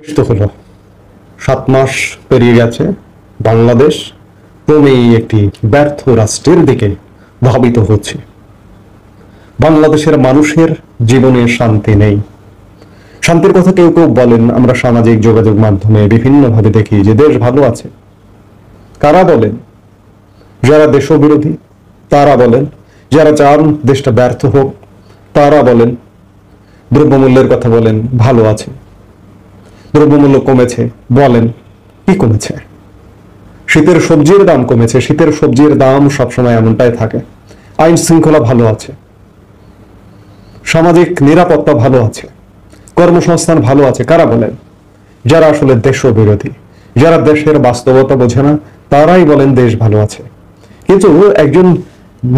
তো হলো 7 মাস পেরিয়ে গেছে। বাংলাদেশ ক্রমেই একটি ব্যর্থ রাষ্ট্রের দিকে ধাবিত হচ্ছে। বাংলাদেশের মানুষের জীবনে শান্তি নেই। শান্তির কথা কেউ কেউ বলেন, আমরা সামাজিক যোগাযোগ মাধ্যমে বিভিন্নভাবে দেখি যে দেশ ভালো আছে। কারা বলেন? যারা দেশবিরোধী তারা বলেন, যারা চান দেশটা ব্যর্থ হোক তারা বলেন। দ্রব্যমূল্যের কথা বলেন, ভালো আছে। দ্রব্যমূল্য কমেছে বলেন, কি কমেছে? শীতের সবজির দাম কমেছে। শীতের সবজির দাম সবসময় এমনটাই থাকে। আইন শৃঙ্খলা ভালো আছে, সামাজিক নিরাপত্তা ভালো আছে, কর্মসংস্থান ভালো আছে। কারা বলেন? যারা আসলে দেশবিরোধী, যারা দেশের বাস্তবতা বোঝে না, তারাই বলেন দেশ ভালো আছে। কিন্তু একজন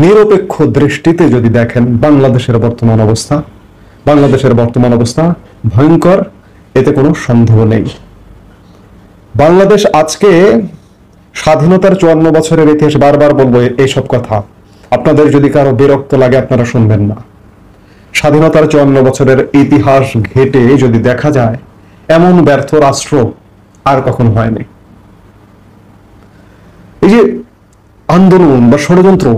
নিরপেক্ষ দৃষ্টিতে যদি দেখেন বাংলাদেশের বর্তমান অবস্থা ভয়ঙ্কর, এতে কোনো সন্দেহ নেই। বাংলাদেশ আজকে স্বাধীনতার 54 বছরের ইতিহাস, বারবার বলবো এইসব কথা, আপনাদের যদি কারো বিরক্ত লাগে আপনারা শুনবেন না। স্বাধীনতার 54 বছরের ইতিহাস ঘেটে যদি দেখা যায়, এমন ব্যর্থ রাষ্ট্র আর কখনো হয়নি। এই যে আন্দোলন বা ষড়যন্ত্র,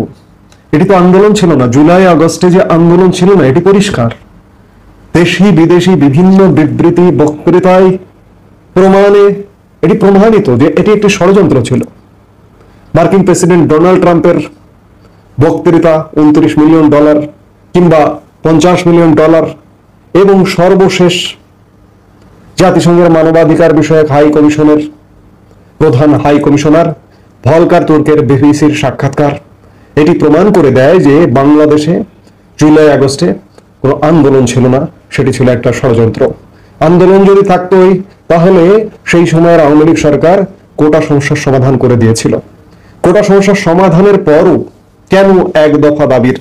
এটি তো আন্দোলন ছিল না। জুলাই আগস্টে যে আন্দোলন ছিল না, এটি পরিষ্কার। দেশি বিদেশি বিভিন্ন বিবৃতি বক্তৃতায় প্রমাণে এটি প্রমাণিত যে এটি একটি ষড়যন্ত্র ছিল। মার্কিন প্রেসিডেন্ট ডোনাল্ড ট্রাম্পের বক্তৃতা, $29 মিলিয়ন কিংবা $50 মিলিয়ন, এবং সর্বশেষ জাতিসংঘের মানবাধিকার বিষয়ক হাই কমিশনের প্রধান হাই কমিশনার ভলকার তুর্কের বিবিসির সাক্ষাৎকার, এটি প্রমাণ করে দেয় যে বাংলাদেশে জুলাই আগস্টে কোনো আন্দোলন ছিল না, সেটি ছিল একটা ষড়যন্ত্র। আন্দোলন যদি থাকতোই তাহলে সেই সময়ের আওয়ামী লীগ সরকার কোটা সমস্যার সমাধান করে দিয়েছিল। কোটা সমস্যার সমাধানের পরও কেন এক দফা দাবির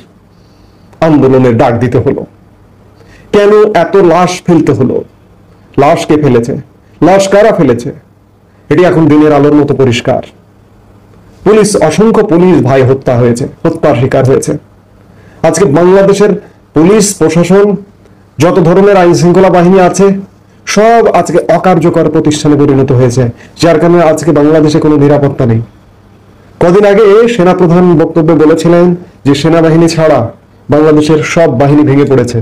আন্দোলনের ডাক দিতে হলো? কেন এত লাশ ফেলতে হলো? লাশ কে ফেলেছে? লাশ কারা ফেলেছে? এটি এখন দিনের আলোর মতো পরিষ্কার। অসংখ্য পুলিশ ভাই হত্যার শিকার হয়েছে। আজকে বাংলাদেশের পুলিশ প্রশাসন, যত ধরনের আইন শৃঙ্খলা বাহিনী আছে, সব আজকে অকার্যকর প্রতিষ্ঠানে পরিণত হয়েছে, যার কারণে আজকে বাংলাদেশে কোনো নিরাপত্তা নেই। কদিন আগে সেনাপ্রধান বক্তব্যে বলেছিলেন যে সেনাবাহিনী ছাড়া বাংলাদেশের সব বাহিনী ভেঙে পড়েছে।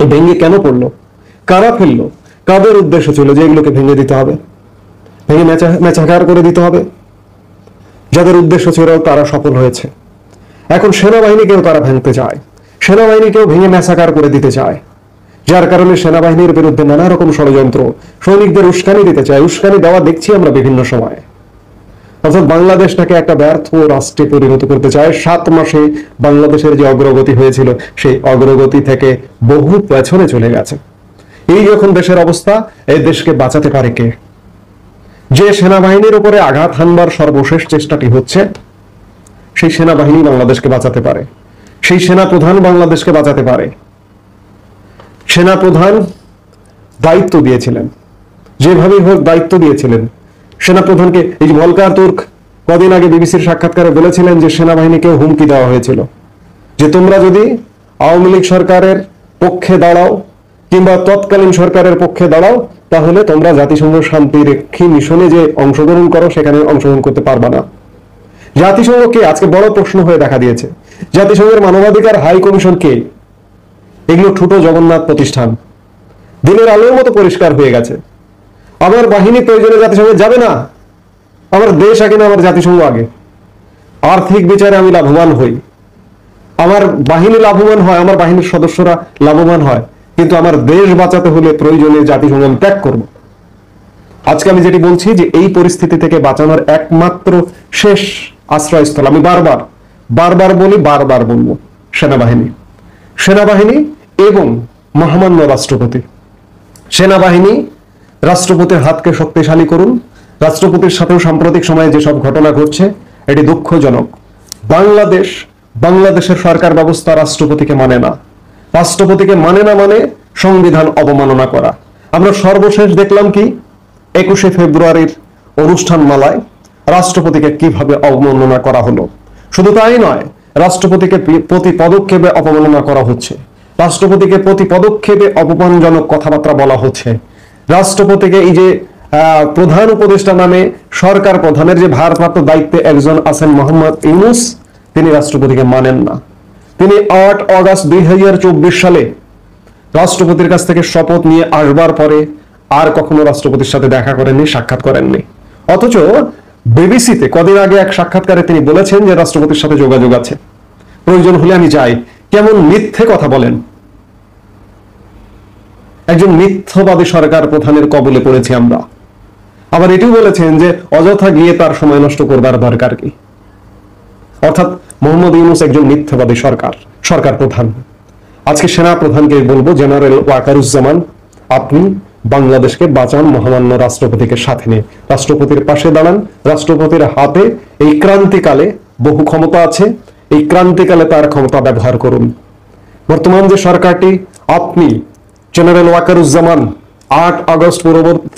এই ভেঙে কেন পড়লো? কারা ফেললো? কাদের উদ্দেশ্য ছিল যে এগুলোকে ভেঙে দিতে হবে, ভেঙে মেচাকার করে দিতে হবে? যাদের উদ্দেশ্য ছিল তারা সফল হয়েছে। এখন সেনাবাহিনীকেও তারা ভাঙতে চায়, সেনাবাহিনীকেও ভেঙে মেচাকার করে দিতে চায়, যার কারণে সেনাবাহিনীর বিরুদ্ধে নানা রকম ষড়যন্ত্র, সৈনিকদের উস্কানি দিতে চায়। উস্কানি দেওয়া দেখছি আমরা বিভিন্ন সময়। অর্থাৎ বাংলাদেশটাকে একটা ব্যর্থ রাষ্ট্রে পরিণত করতে চায়। 7 মাসে বাংলাদেশের যে অগ্রগতি হয়েছিল, সেই অগ্রগতি থেকে বহু পেছনে চলে গেছে। এই যখন দেশের অবস্থা, এই দেশকে বাঁচাতে পারে কে? যে সেনাবাহিনীর উপরে আঘাত হানবার সর্বশেষ চেষ্টাটি হচ্ছে, সেই সেনাবাহিনী বাংলাদেশকে বাঁচাতে পারে, সেই সেনাপ্রধান বাংলাদেশকে বাঁচাতে পারে। সেনাপ্রধান দায়িত্ব দিয়েছিলেন, যেভাবেই হোক দায়িত্ব দিয়েছিলেন সেনাপ্রধানকে। এই যে ভলকার তুর্ক কদিন আগে বিবিসির সাক্ষাৎকারে বলেছিলেন যে সেনাবাহিনীকে হুমকি দেওয়া হয়েছিল যে তোমরা যদি আওয়ামী লীগ সরকারের পক্ষে দাঁড়াও কিংবা তৎকালীন সরকারের পক্ষে দাঁড়াও, তাহলে তোমরা জাতিসংঘ শান্তিরক্ষী মিশনে যে অংশগ্রহণ করো সেখানে অংশগ্রহণ করতে পারবা না। জাতিসংঘকে আজকে বড় প্রশ্ন হয়ে দেখা দিয়েছে। জাতিসংঘের মানবাধিকার হাই কমিশন কে? এগুলো ঠুটো জগন্নাথ প্রতিষ্ঠান। দিনের আলোর মতো পরিষ্কার হয়ে গেছে। আমার বাহিনী প্রয়োজনে জাতিসংঘে যাবে না। আমার দেশ আগে না আমার জাতিসংঘ আগে। আর্থিক বিচারে আমি লাভবান হই, আমার বাহিনী লাভবান হয়, আমার বাহিনীর সদস্যরা লাভবান হয়, কিন্তু আমার দেশ বাঁচাতে হলে প্রয়োজনে জাতিসংঘ আমি ত্যাগ করব। আজকে আমি যেটি বলছি যে এই পরিস্থিতি থেকে বাঁচানোর একমাত্র শেষ আশ্রয়স্থল, আমি বারবার বলবো, সেনাবাহিনী এবং মহামান্য রাষ্ট্রপতি। সেনাবাহিনী রাষ্ট্রপতির হাতকে শক্তিশালী করুন। রাষ্ট্রপতির সাথেও সাম্প্রতিক সময়ে যেসব ঘটনা ঘটছে, এটি দুঃখজনক। বাংলাদেশের সরকার ব্যবস্থা রাষ্ট্রপতিকে মানে না। রাষ্ট্রপতিকে মানে না মানে সংবিধান অবমাননা করা। আমরা সর্বশেষ দেখলাম কি 21শে ফেব্রুয়ারির অনুষ্ঠানমালায় রাষ্ট্রপতিকে কিভাবে অবমাননা করা হলো। শুধু তাই নয়, রাষ্ট্রপতিকে প্রতি পদক্ষেপে অবমাননা করা হচ্ছে, রাষ্ট্রপতিকে প্রতি পদক্ষেপে অপমানজনক কথাবার্তা বলা হচ্ছে। রাষ্ট্রপতিকে এই যে প্রধান উপদেষ্টা নামে সরকার প্রধানের যে ভারপ্রাপ্ত দায়িত্বে একজন আছেন মোহাম্মদ ইউনূস, তিনি রাষ্ট্রপতিকে মানেন না। তিনি 8 অগস্ট 2024 সালে রাষ্ট্রপতির কাছ থেকে শপথ নিয়ে আসবার পরে আর কখনো রাষ্ট্রপতির সাথে দেখা করেননি, সাক্ষাৎ করেননি। অথচ বিবিসিতে কদিন আগে এক সাক্ষাৎকারে তিনি বলেছেন যে রাষ্ট্রপতির সাথে যোগাযোগ আছে, প্রয়োজন হলে আমি যাই। কেমন মিথ্যে কথা বলেন! একজন মিথ্যাবাদী সরকার প্রধানের কবলে পড়েছি আমরা। আবার এটিও বলেছেন যে অযথা গিয়ে তার সময় নষ্ট করবার দরকার কি। অর্থাৎ মোহাম্মদ ইউনূস একজন মিথ্যাবাদী সরকার প্রধান। আজকে সেনা প্রধানকে বলবো, জেনারেল ওয়াকারুজ্জামান, আপনি বাংলাদেশকে বাঁচান মহামান্য রাষ্ট্রপতিকে সাথে নিয়ে, রাষ্ট্রপতির পাশে দাঁড়ান। রাষ্ট্রপতির হাতে এই ক্রান্তিকালে বহু ক্ষমতা আছে, এই ক্রান্তিকালে তার ক্ষমতা ব্যবহার করুন। বর্তমান যে সরকারটি, আপনি জেনারেল ওয়াকারুজ্জামান 8 আগস্ট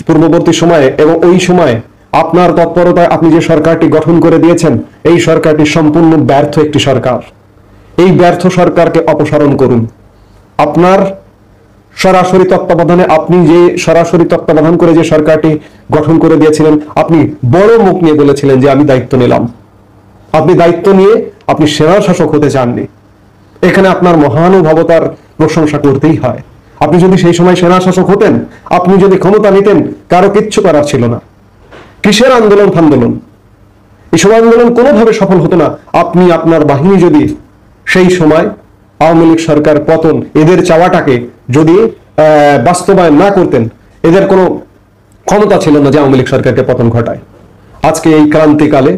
পূর্ববর্তী সময়ে এবং ওই সময়ে আপনার তৎপরতায় আপনি যে সরকারটি গঠন করে দিয়েছেন, এই সরকারটি সম্পূর্ণ ব্যর্থ একটি সরকার। এই ব্যর্থ সরকারকে অপসারণ করুন। আপনার সরাসরি তত্ত্বাবধানে, আপনি যে সরাসরি তত্ত্বাবধান করে যে সরকারটি গঠন করে দিয়েছিলেন, আপনি বড় মুখ নিয়ে বলেছিলেন যে আমি দায়িত্ব নিলাম। আপনি দায়িত্ব নিয়ে আপনি সেনা শাসক হতে চাননি। এখানে আপনার মহানুভবতার প্রশংসা করতেই হয়। আপনি যদি সেই সময় সেনা শাসক হতেন, আপনি যদি ক্ষমতা নিতেন, কারো কিচ্ছু করার ছিল না। কিসের আন্দোলন ফান্দোলন, এসব আন্দোলন কোনোভাবে সফল হতো না। আপনি আপনার বাহিনী যদি সেই সময় আওয়ামী লীগ সরকার পতন, এদের চাওয়াটাকে যদি বাস্তবায়ন না করতেন, এদের কোনো ক্ষমতা ছিল না যে আওয়ামী লীগ সরকারকে পতন ঘটায়। আজকে এই ক্রান্তিকালে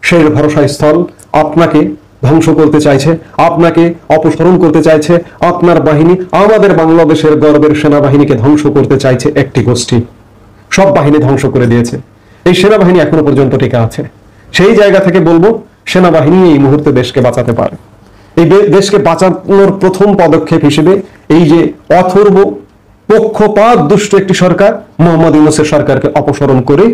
শেষ ভরসা স্থল আপনাকে ধ্বংস করতে চাইছে, আপনাকে অপসারণ করতে চাইছে। আপনার বাহিনী, আমাদের বাংলাদেশের গর্বের সেনাবাহিনীকে ধ্বংস করতে চাইছে একটি গোষ্ঠী। সব বাহিনী ধ্বংস করে দিয়েছে, এই সেনাবাহিনী এখনো পর্যন্ত টিকে আছে। সেই জায়গা থেকে বলবো, সেনাবাহিনী এই মুহূর্তে দেশকে বাঁচাতে পারে। এই দেশকে বাঁচানোর প্রথম পদক্ষেপ হিসেবে এই যে অথর্ব পক্ষপাত দুষ্ট একটি সরকার, মোহাম্মদ ইউনূসের সরকারকে অপসারণ করে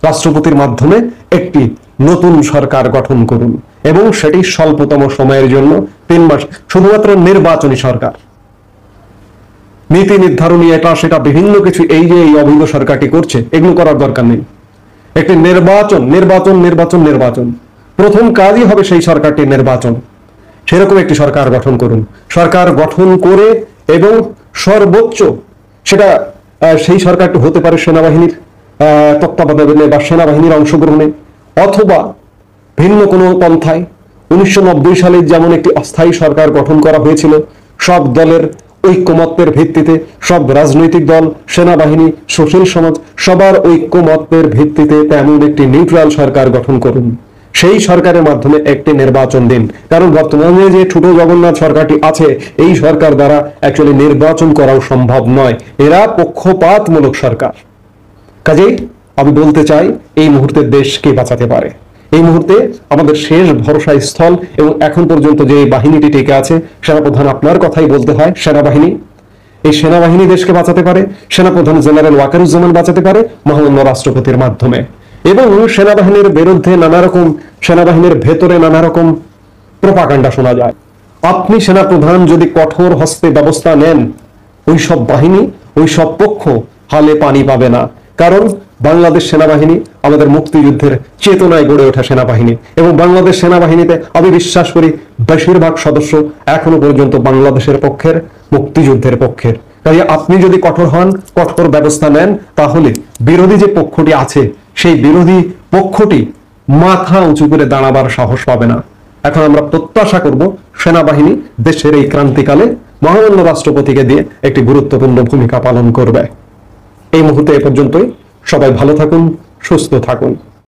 রাষ্ট্রপতির মাধ্যমে একটি নতুন সরকার গঠন করুন, এবং সেটি স্বল্পতম সময়ের জন্য 3 মাস, শুধুমাত্র নির্বাচনী সরকার। নীতি নির্ধারণী এটা সেটা বিভিন্ন কিছু এই যে এই অবৈধ সরকারটি করছে, এগুলো করার দরকার নেই। একটি নির্বাচন নির্বাচন নির্বাচন নির্বাচন প্রথম কাজই হবে সেই সরকারটির নির্বাচন। সেরকম একটি সরকার গঠন করুন। সরকার গঠন করে এবং সর্বোচ্চ সেটা সেই সরকারটি হতে পারে সেনাবাহিনীর তত্ত্বাবধানে বা সেনাবাহিনীর অংশগ্রহণে, অথবা ভিন্ন কোনো পন্থায়। 1990 সালে যেমন একটি অস্থায়ী সরকার গঠন করা হয়েছিল, সব দলের ঐক্যমত্যের ভিত্তিতে, সব রাজনৈতিক দল, সেনাবাহিনী, সুশীল সমাজ, সবার ঐক্যমত্যের ভিত্তিতে তেমন একটি নিউট্রাল সরকার গঠন করুন। সেই সরকারের মাধ্যমে একটি নির্বাচন দিন। কারণ বর্তমানে যে ছোট জগন্নাথ সরকারটি আছে, এই সরকার দ্বারা অ্যাকচুয়ালি নির্বাচন করাও সম্ভব নয়। এরা পক্ষপাতমূলক সরকার। কাজেই আমি বলতে চাই, এই মুহূর্তে দেশকে বাঁচাতে পারে। এই মুহূর্তে আমাদের শেষ ভরসা স্থল এবং এখন পর্যন্ত যে বাহিনীটি টিকে আছে, সেনাপ্রধান আপনার কথাই বলতে হয়, সেনাবাহিনী। এই সেনাবাহিনী দেশকে বাঁচাতে পারে, সেনাপ্রধান জেনারেল ওয়াকারুজ্জামান বাঁচাতে পারে মহামান্য রাষ্ট্রপতির মাধ্যমে। এবং সেনাবাহিনীর বিরুদ্ধে নানা রকম, সেনাবাহিনীর ভেতরে নানা রকম প্রোপাগান্ডা শোনা যায়। আপনি সেনাপ্রধান যদি কঠোর হস্তে ব্যবস্থা নেন, ওই সব বাহিনী, ওই সব পক্ষ হালে পানি পাবে না। কারণ বাংলাদেশ সেনাবাহিনী আমাদের মুক্তিযুদ্ধের চেতনায় গড়ে ওঠা সেনাবাহিনী, এবং বাংলাদেশ সেনাবাহিনীতে আমি বিশ্বাস করি বেশিরভাগ সদস্য এখনো পর্যন্ত বাংলাদেশের পক্ষের, মুক্তিযুদ্ধের পক্ষের। তাই আপনি যদি কঠোর হন, কঠোর ব্যবস্থা নেন, তাহলে বিরোধী যে পক্ষটি আছে, সেই বিরোধী পক্ষটি মাথা উঁচু করে দাঁড়াবার সাহস পাবে না। এখন আমরা প্রত্যাশা করব সেনাবাহিনী দেশের এই ক্রান্তিকালে মহামান্য রাষ্ট্রপতিকে দিয়ে একটি গুরুত্বপূর্ণ ভূমিকা পালন করবে। এই মুহূর্তে এ পর্যন্তই। সবাই ভালো থাকুন, সুস্থ থাকুন।